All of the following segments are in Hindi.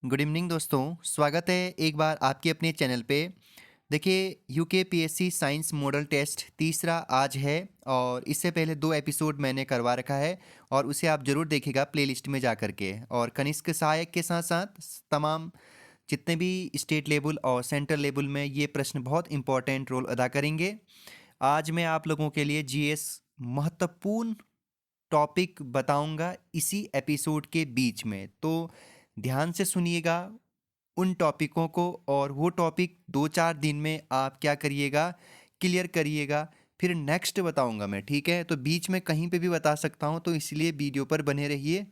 गुड इवनिंग दोस्तों। स्वागत है एक बार आपके अपने चैनल पे। देखिए, यूकेपीएससी साइंस मॉडल टेस्ट तीसरा आज है और इससे पहले 2 एपिसोड मैंने करवा रखा है और उसे आप ज़रूर देखिएगा प्लेलिस्ट में जा कर के। और कनिष्क सहायक के साथ साथ तमाम जितने भी स्टेट लेवल और सेंट्रल लेवल में ये प्रश्न बहुत इंपॉर्टेंट रोल अदा करेंगे। आज मैं आप लोगों के लिए जीएस महत्वपूर्ण टॉपिक बताऊंगा इसी एपिसोड के बीच में, तो ध्यान से सुनिएगा उन टॉपिकों को। और वो टॉपिक 2-4 दिन में आप क्या करिएगा, क्लियर करिएगा। फिर नेक्स्ट बताऊंगा मैं, ठीक है? तो बीच में कहीं पे भी बता सकता हूं, तो इसलिए वीडियो पर बने रहिए।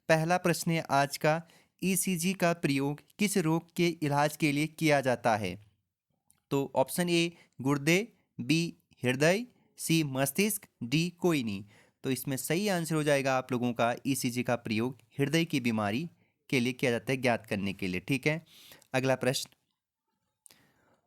पहला प्रश्न है आज का, ईसीजी का प्रयोग किस रोग के इलाज के लिए किया जाता है? तो ऑप्शन ए गुर्दे, बी हृदय, सी मस्तिष्क, डी कोई नहीं। तो इसमें सही आंसर हो जाएगा आप लोगों का ईसीजी का प्रयोग हृदय की बीमारी के लिए किया जाता है, ज्ञात करने के लिए, ठीक है? अगला प्रश्न,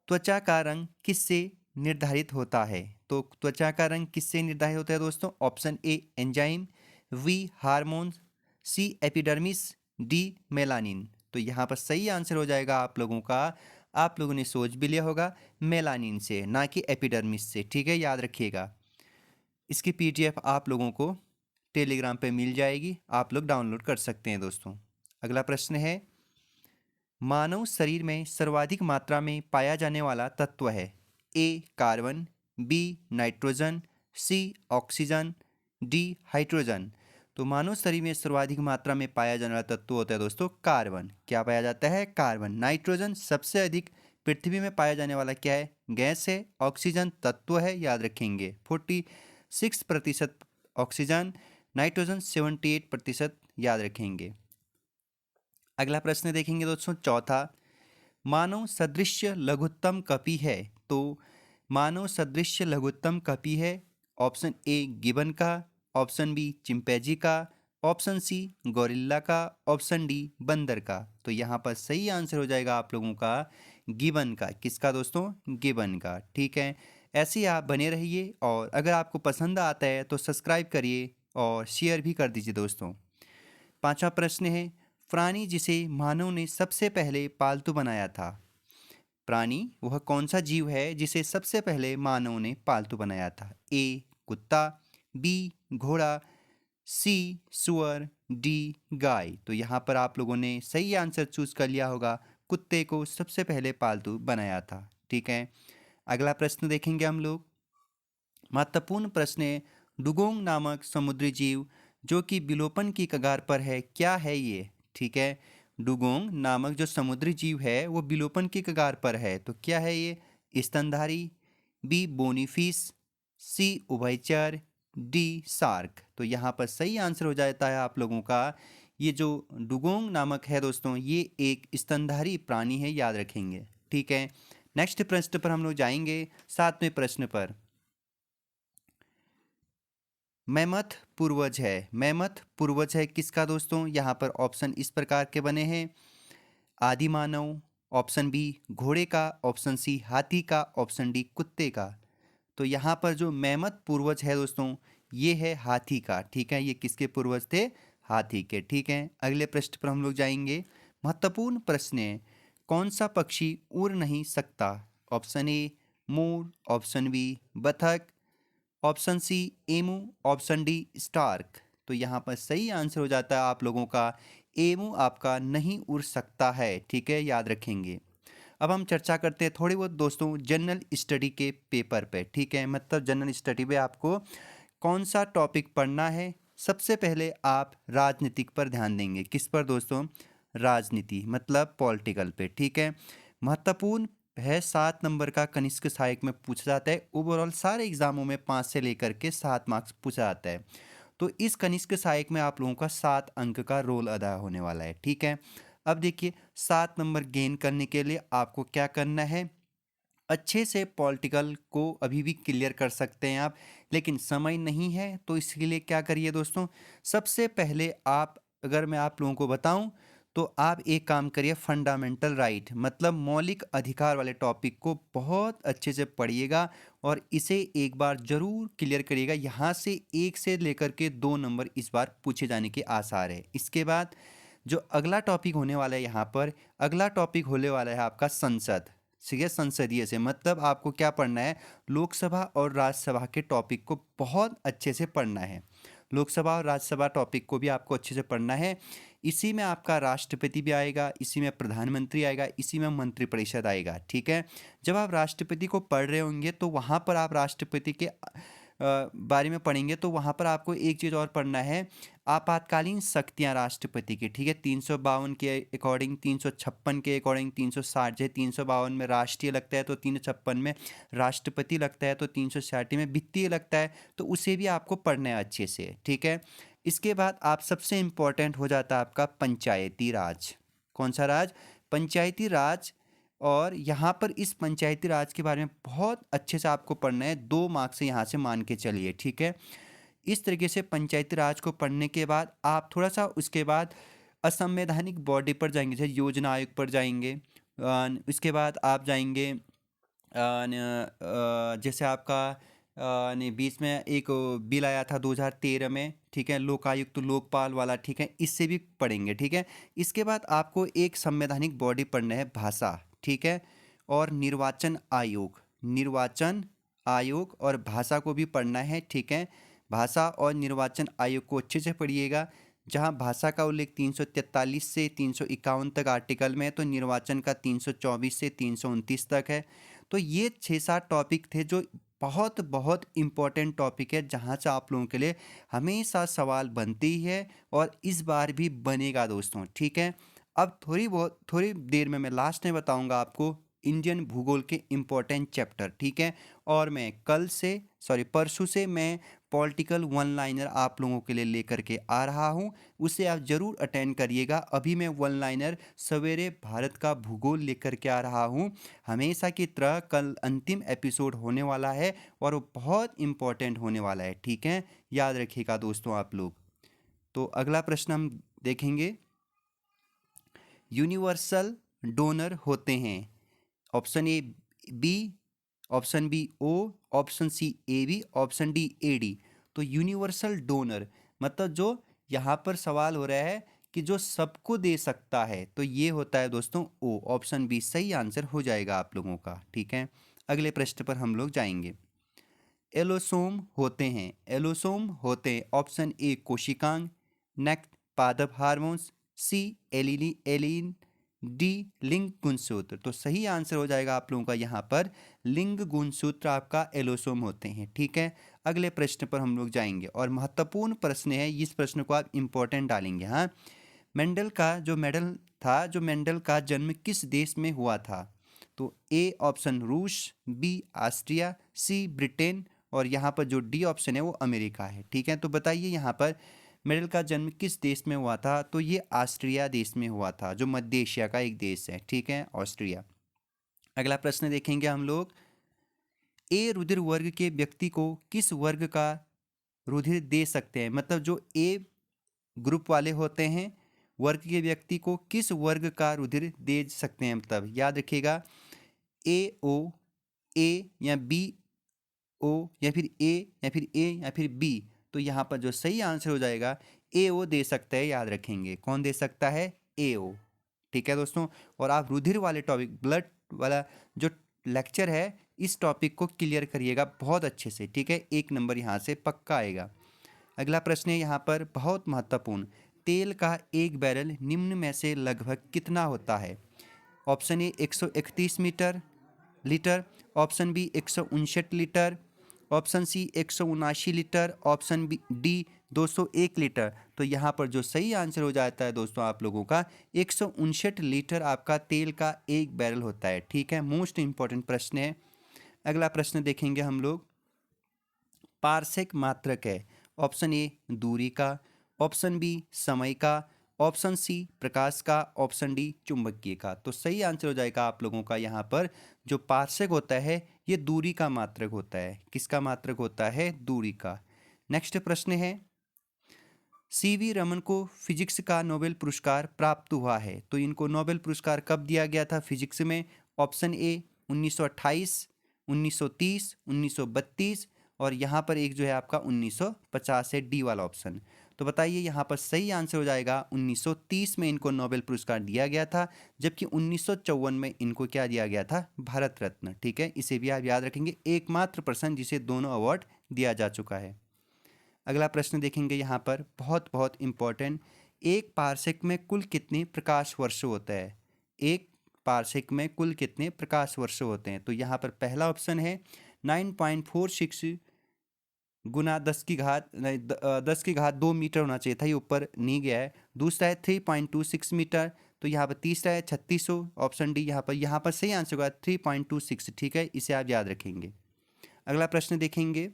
त्वचा का रंग किससे निर्धारित होता है? तो त्वचा का रंग किससे निर्धारित होता है दोस्तों? Option A enzyme, B hormones, C epidermis, D melanin. तो यहाँ पर सही आंसर हो जाएगा आप लोगों का, आप लोगों ने सोच भी लिया होगा, मेलानिन से, ना कि एपिडर्मिस से, ठीक है? याद रखिएगा। इसकी पीडीएफ आप लोगों को टेलीग्राम पे मिल जाएगी, आप लोग डाउनलोड कर सकते हैं दोस्तों। अगला प्रश्न है, मानव शरीर में सर्वाधिक मात्रा में पाया जाने वाला तत्व है? ए कार्बन, बी नाइट्रोजन, सी ऑक्सीजन, डी हाइड्रोजन। तो मानव शरीर में सर्वाधिक मात्रा में पाया जाने वाला तत्व होता है दोस्तों कार्बन। क्या पाया जाता है? कार्बन। नाइट्रोजन सबसे अधिक पृथ्वी में पाया जाने वाला क्या है? गैस है। ऑक्सीजन तत्व है, याद रखेंगे। 46% ऑक्सीजन, नाइट्रोजन 78%, याद रखेंगे। अगला प्रश्न देखेंगे दोस्तों, चौथा, मानव सदृश्य लघुत्तम कपि है? तो मानव सदृश्य लघुत्तम कपि है, ऑप्शन ए गिबन का, ऑप्शन बी चिंपैंजी का, ऑप्शन सी गोरिल्ला का, ऑप्शन डी बंदर का। तो यहाँ पर सही आंसर हो जाएगा आप लोगों का गिबन का। किसका दोस्तों? गिबन का, ठीक है? ऐसे ही आप बने रहिए और अगर आपको पसंद आता है तो सब्सक्राइब करिए और शेयर भी कर दीजिए दोस्तों। पांचवा प्रश्न है, प्राणी जिसे मानव ने सबसे पहले पालतू बनाया था? प्राणी वह कौन सा जीव है जिसे सबसे पहले मानव ने पालतू बनाया था? ए कुत्ता, बी घोड़ा, सी सुअर, डी गाय। तो यहाँ पर आप लोगों ने सही आंसर चूज कर लिया होगा, कुत्ते को सबसे पहले पालतू बनाया था, ठीक है? अगला प्रश्न देखेंगे हम लोग। महत्वपूर्ण प्रश्न है, डुगोंग नामक समुद्री जीव जो कि विलोपन की कगार पर है, क्या है ये? ठीक है, डुगोंग नामक जो समुद्री जीव है वो विलोपन की कगार पर है, तो क्या है ये? स्तनधारी, बी बोनीफिश, सी उभयचर, डी शार्क। तो यहाँ पर सही आंसर हो जाता है आप लोगों का, ये जो डुगोंग नामक है दोस्तों, ये एक स्तनधारी प्राणी है, याद रखेंगे, ठीक है? नेक्स्ट प्रश्न पर हम लोग जाएंगे, 7वें प्रश्न पर। मैमथ पूर्वज है, मैमथ पूर्वज है किसका दोस्तों? यहाँ पर ऑप्शन इस प्रकार के बने हैं, आदि मानव, ऑप्शन बी घोड़े का, ऑप्शन सी हाथी का, ऑप्शन डी कुत्ते का। तो यहाँ पर जो मैमथ पूर्वज है दोस्तों, ये है हाथी का, ठीक है? ये किसके पूर्वज थे? हाथी के, ठीक है? अगले प्रश्न पर हम लोग जाएंगे। महत्वपूर्ण प्रश्न है, कौन सा पक्षी उड़ नहीं सकता? ऑप्शन ए मोर, ऑप्शन बी बतख, option C emu, option D stork. तो यहाँ पर सही आंसर हो जाता है आप लोगों का एमू आपका नहीं उड़ सकता है, ठीक है? याद रखेंगे। अब हम चर्चा करते हैं थोड़ी बहुत दोस्तों जनरल स्टडी के पेपर पे, ठीक है? मतलब जनरल स्टडी में आपको कौन सा टॉपिक पढ़ना है। सबसे पहले आप राजनीतिक पर ध्यान देंगे। किस पर दोस्तों? राजनीति, मतलब पॉलिटिकल पे, ठीक है? महत्वपूर्ण है, 7 नंबर का कनिष्क सहायक में पूछा जाता है। ओवरऑल सारे एग्जामों में 5 से लेकर के 7 मार्क्स पूछा जाता है। तो इस कनिष्क सहायक में आप लोगों का 7 अंक का रोल अदा होने वाला है, ठीक है? अब देखिए, 7 नंबर गेन करने के लिए आपको क्या करना है, अच्छे से पॉलिटिकल को अभी भी क्लियर कर सकते हैं आप, लेकिन समय नहीं है, तो इसके लिए क्या करिए दोस्तों, सबसे पहले आप, अगर मैं आप लोगों को बताऊं, तो आप एक काम करिए, फंडामेंटल राइट मतलब मौलिक अधिकार वाले टॉपिक को बहुत अच्छे से पढ़िएगा और इसे एक बार जरूर क्लियर करिएगा। यहाँ से 1 से लेकर के 2 नंबर इस बार पूछे जाने के आसार है। इसके बाद जो अगला टॉपिक होने वाला है यहाँ पर, अगला टॉपिक होने वाला है आपका संसद। ठीक है, संसदीय से मतलब आपको क्या पढ़ना है, लोकसभा और राज्यसभा के टॉपिक को बहुत अच्छे से पढ़ना है। लोकसभा और राज्यसभा टॉपिक को भी आपको अच्छे से पढ़ना है। इसी में आपका राष्ट्रपति भी आएगा, इसी में प्रधानमंत्री आएगा, इसी में मंत्रिपरिषद आएगा। ठीक है, जब आप राष्ट्रपति को पढ़ रहे होंगे तो वहाँ पर आप राष्ट्रपति के बारे में पढ़ेंगे तो वहाँ पर आपको एक चीज़ और पढ़ना है, आपातकालीन शक्तियाँ राष्ट्रपति की। ठीक है, 352 के अकॉर्डिंग, 356 के अकॉर्डिंग, 360 जैसे 352 में राष्ट्रीय लगता है तो 356 में राष्ट्रपति लगता है, तो 360 में वित्तीय लगता है, तो उसे भी आपको पढ़ना है अच्छे से। ठीक है, इसके बाद आप सबसे इम्पोर्टेंट हो जाता है आपका पंचायती राज। कौन सा राज? पंचायती राज। और यहाँ पर इस पंचायती राज के बारे में बहुत अच्छे से आपको पढ़ना है, 2 मार्क्स से यहाँ से मान के चलिए। ठीक है, इस तरीके से पंचायती राज को पढ़ने के बाद आप थोड़ा सा उसके बाद असंवैधानिक बॉडी पर जाएंगे, जैसे योजना आयोग पर जाएंगे। इसके बाद आप जाएंगे जैसे आपका नहीं, बीच में एक बिल आया था 2013 में। ठीक है, लोकायुक्त लोकपाल वाला। ठीक है, इससे भी पढ़ेंगे। ठीक है, इसके बाद आपको एक संवैधानिक बॉडी पढ़ना है, भाषा। ठीक है, और निर्वाचन आयोग, निर्वाचन आयोग और भाषा को भी पढ़ना है। ठीक है, भाषा और निर्वाचन आयोग को अच्छे से पढ़िएगा। जहाँ भाषा का उल्लेख 343 से 351 तक आर्टिकल में है, तो निर्वाचन का 324 से 329 तक है। तो ये 6-7 टॉपिक थे जो बहुत बहुत इम्पोर्टेंट टॉपिक है, जहाँ से आप लोगों के लिए हमेशा सवाल बनते ही है और इस बार भी बनेगा दोस्तों। ठीक है, अब थोड़ी देर में मैं लास्ट में बताऊंगा आपको इंडियन भूगोल के इम्पोर्टेंट चैप्टर। ठीक है, और मैं परसों से मैं पॉलिटिकल वन लाइनर आप लोगों के लिए लेकर के आ रहा हूँ, उसे आप ज़रूर अटेंड करिएगा। अभी मैं वन लाइनर सवेरे भारत का भूगोल लेकर के आ रहा हूँ, हमेशा की तरह कल अंतिम एपिसोड होने वाला है और वो बहुत इम्पोर्टेंट होने वाला है। ठीक है, याद रखिएगा दोस्तों आप लोग। तो अगला प्रश्न हम देखेंगे, यूनिवर्सल डोनर होते हैं, option A B, option B O, option C A B, option D A D. तो यूनिवर्सल डोनर मतलब जो यहाँ पर सवाल हो रहा है कि जो सबको दे सकता है, तो ये होता है दोस्तों ओ, ऑप्शन बी सही आंसर हो जाएगा आप लोगों का। ठीक है, अगले प्रश्न पर हम लोग जाएंगे। एलोसोम होते हैं, एलोसोम होते हैं, ऑप्शन ए कोशिकांग, नेक्स्ट पादप हार्मोन्स, सी एलिन, डी लिंग गुणसूत्र। तो सही आंसर हो जाएगा आप लोगों का यहाँ पर लिंग गुणसूत्र आपका एलोसोम होते हैं। ठीक है, अगले प्रश्न पर हम लोग जाएंगे और महत्वपूर्ण प्रश्न है, इस प्रश्न को आप इम्पोर्टेंट डालेंगे। हाँ, मेंडल का जन्म किस देश में हुआ था? तो ए ऑप्शन रूस, बी ऑस्ट्रिया, सी ब्रिटेन और यहाँ पर जो डी ऑप्शन है वो अमेरिका है। ठीक है, तो बताइए यहाँ पर मेडल का जन्म किस देश में हुआ था? तो ये ऑस्ट्रिया देश में हुआ था, जो मध्य एशिया का एक देश है। ठीक है, ऑस्ट्रिया। अगला प्रश्न देखेंगे हम लोग, ए रुधिर वर्ग के व्यक्ति को किस वर्ग का रुधिर दे सकते हैं? मतलब जो ए ग्रुप वाले होते हैं वर्ग के व्यक्ति को किस वर्ग का रुधिर दे सकते हैं? मतलब याद रखिएगा, ए ओ, ए या बी ओ, या फिर ए या फिर बी। तो यहाँ पर जो सही आंसर हो जाएगा ए ओ दे सकता है, याद रखेंगे कौन दे सकता है? ए ओ। ठीक है दोस्तों, और आप रुधिर वाले टॉपिक, ब्लड वाला जो लेक्चर है, इस टॉपिक को क्लियर करिएगा बहुत अच्छे से। ठीक है, 1 नंबर यहाँ से पक्का आएगा। अगला प्रश्न है यहाँ पर बहुत महत्वपूर्ण, तेल का एक बैरल निम्न में से लगभग कितना होता है? Option A 131 litre, option B 159 litre, option C 179 litre, option B D 201 litre. तो यहाँ पर जो सही आंसर हो जाता है दोस्तों आप लोगों का 159 लीटर आपका तेल का एक बैरल होता है। ठीक है, मोस्ट इंपॉर्टेंट प्रश्न है। अगला प्रश्न देखेंगे हम लोग, पारसेक मात्रक है, ऑप्शन ए दूरी का, ऑप्शन बी समय का, ऑप्शन सी प्रकाश का, ऑप्शन डी चुंबकीय का। तो सही आंसर हो जाएगा आप लोगों का यहाँ पर जो पारसेक होता है ये दूरी का मात्रक होता है। किसका मात्रक होता है? दूरी का। नेक्स्ट प्रश्न है, सीवी रमन को फिजिक्स का नोबेल पुरस्कार प्राप्त हुआ है, तो इनको नोबेल पुरस्कार कब दिया गया था फिजिक्स में? ऑप्शन ए 1928, 1930, 1932 और यहाँ पर एक जो है आपका 1950 है, डी वाला ऑप्शन। तो बताइए यहाँ पर सही आंसर हो जाएगा 1930 में इनको नोबेल पुरस्कार दिया गया था, जबकि 1954 में इनको क्या दिया गया था, भारत रत्न। ठीक है, इसे भी आप याद रखेंगे, एकमात्र पर्सन जिसे दोनों अवार्ड दिया जा चुका है। अगला प्रश्न देखेंगे यहाँ पर, बहुत बहुत इम्पोर्टेंट। एक पारसेक में कुल कितने प्रकाश वर्ष होता है? एक पारसेक में कुल कितने प्रकाश वर्ष होते हैं? तो यहाँ पर पहला ऑप्शन है 9.46 गुना 10 की घात 2 मीटर होना चाहिए था, ये ऊपर नहीं गया है। दूसरा है 3.26 मीटर। तो यहाँ पर तीसरा है 3600, ऑप्शन डी। यहाँ पर सही आंसर होगा 3.26। ठीक है, इसे आप याद रखेंगे। अगला प्रश्न देखेंगे,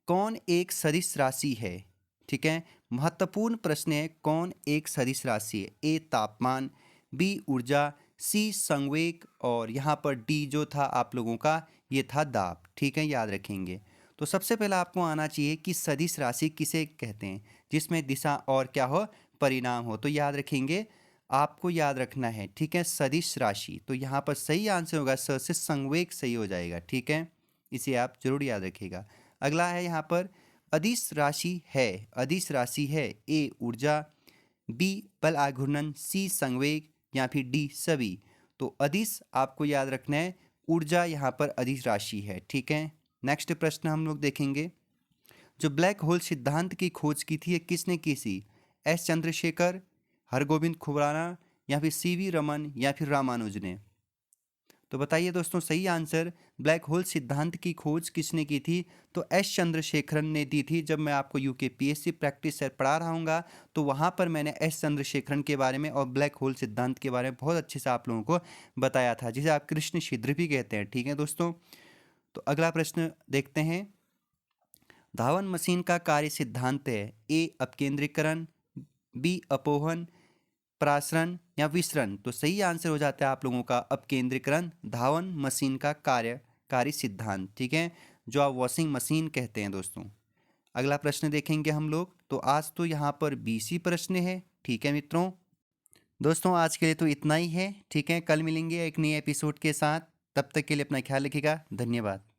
कौन एक सदिश राशि है? ठीक है, महत्वपूर्ण प्रश्न है, कौन एक सदिश राशि है? ए तापमान, बी ऊर्जा, सी संवेग, और यहाँ पर डी जो था आप लोगों का ये था दाब। ठीक है, याद रखेंगे। तो सबसे पहला आपको आना चाहिए कि सदिश राशि किसे कहते हैं, जिसमें दिशा और क्या हो, परिणाम हो। तो याद रखेंगे, आपको याद रखना है। ठीक है, सदिश राशि। तो यहाँ पर सही आंसर होगा स से संवेग सही हो जाएगा। ठीक है, इसे आप जरूर याद रखिएगा। अगला है यहाँ पर, अदिश राशि है। अदिश राशि है, ए ऊर्जा, बी बल आघूर्णन, सी संवेग, या फिर डी सभी। तो अदिश आपको याद रखना है, ऊर्जा यहाँ पर अदिश राशि है। ठीक है, नेक्स्ट प्रश्न हम लोग देखेंगे, जो ब्लैक होल सिद्धांत की खोज की थी, ये किसने की थी? एस चंद्रशेखर, हरगोविंद खुराना, या फिर सीवी रमन, या फिर रामानुज ने? तो बताइए दोस्तों, सही आंसर, ब्लैक होल सिद्धांत की खोज किसने की थी? तो एस चंद्रशेखरन ने दी थी। जब मैं आपको यूकेपीएससी प्रैक्टिस सेट पढ़ा रहा हूँगा तो वहाँ पर मैंने एस चंद्रशेखरन के बारे में और ब्लैक होल सिद्धांत के बारे में बहुत अच्छे से आप लोगों को बताया था, जिसे आप कृष्ण छिद्र भी कहते हैं। ठीक है दोस्तों, तो अगला प्रश्न देखते हैं, धावन मशीन का कार्य सिद्धांत है, ए अपकेंद्रीकरण, बी अपोहन, प्रासरण, या विसरण? तो सही आंसर हो जाता है आप लोगों का अपकेंद्रीकरण, धावन मशीन का कार्यकारी सिद्धांत। ठीक है, जो आप वॉशिंग मशीन कहते हैं दोस्तों। अगला प्रश्न देखेंगे हम लोग। तो आज तो यहाँ पर 20 ही प्रश्न है। ठीक है मित्रों, दोस्तों आज के लिए तो इतना ही है। ठीक है, कल मिलेंगे एक नए एपिसोड के साथ। तब तक के लिए अपना ख्याल रखिएगा। धन्यवाद।